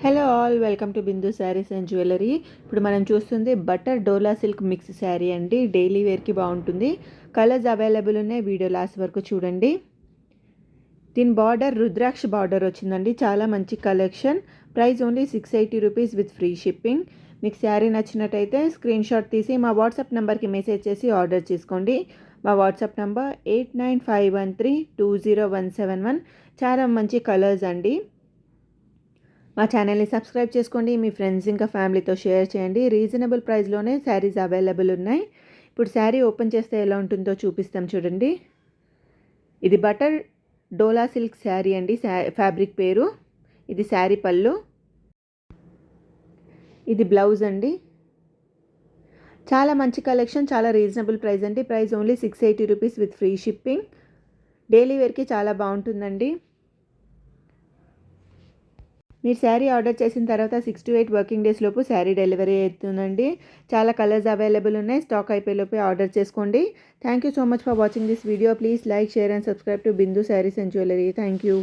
Hello all, welcome to Bindu saris and jewellery. ఇప్పుడు మనం చూస్తుంది బటర్ డోలా సిల్క్ మిక్స్ శారీ అండి. డైలీ వేర్కి బాగుంటుంది. కలర్స్ అవైలబుల్ ఉన్నాయి. వీడియో లాస్ట్ వరకు చూడండి. దీని బార్డర్ రుద్రాక్ష బార్డర్ వచ్చిందండి. చాలా మంచి collection. Price only 680 rupees with free shipping. మీకు శారీ నచ్చినట్టయితే స్క్రీన్ షాట్ తీసి మా వాట్సాప్ నెంబర్కి మెసేజ్ చేసి ఆర్డర్ చేసుకోండి. మా వాట్సాప్ నెంబర్ 8951320171. చాలా మంచి కలర్స్ అండి. మా ఛానల్ని సబ్స్క్రైబ్ చేసుకోండి. మీ ఫ్రెండ్స్ ఇంకా ఫ్యామిలీతో షేర్ చేయండి. రీజనబుల్ ప్రైస్లోనే శారీస్ అవైలబుల్ ఉన్నాయి. ఇప్పుడు శారీ ఓపెన్ చేస్తే ఎలా ఉంటుందో చూపిస్తాం చూడండి. ఇది బటర్ డోలా సిల్క్ శారీ అండి. ఫ్యాబ్రిక్ పేరు. ఇది శారీ పళ్ళు. ఇది బ్లౌజ్ అండి. చాలా మంచి కలెక్షన్, చాలా రీజనబుల్ ప్రైస్ అండి. Price only 680 rupees with free shipping. Daily వేర్కి చాలా బాగుంటుందండి. మీరు శారీ ఆర్డర్ చేసిన తర్వాత 6 to 8 వర్కింగ్ డేస్ లోపు శారీ డెలివరీ అవుతుందండి. చాలా కలర్స్ అవైలబుల్ ఉన్నాయి. స్టాక్ అయిపోయేలోపు ఆర్డర్ చేసుకోండి. Thank you so much for watching this video. Please like, share and subscribe to Bindu saris and jewellery. Thank you.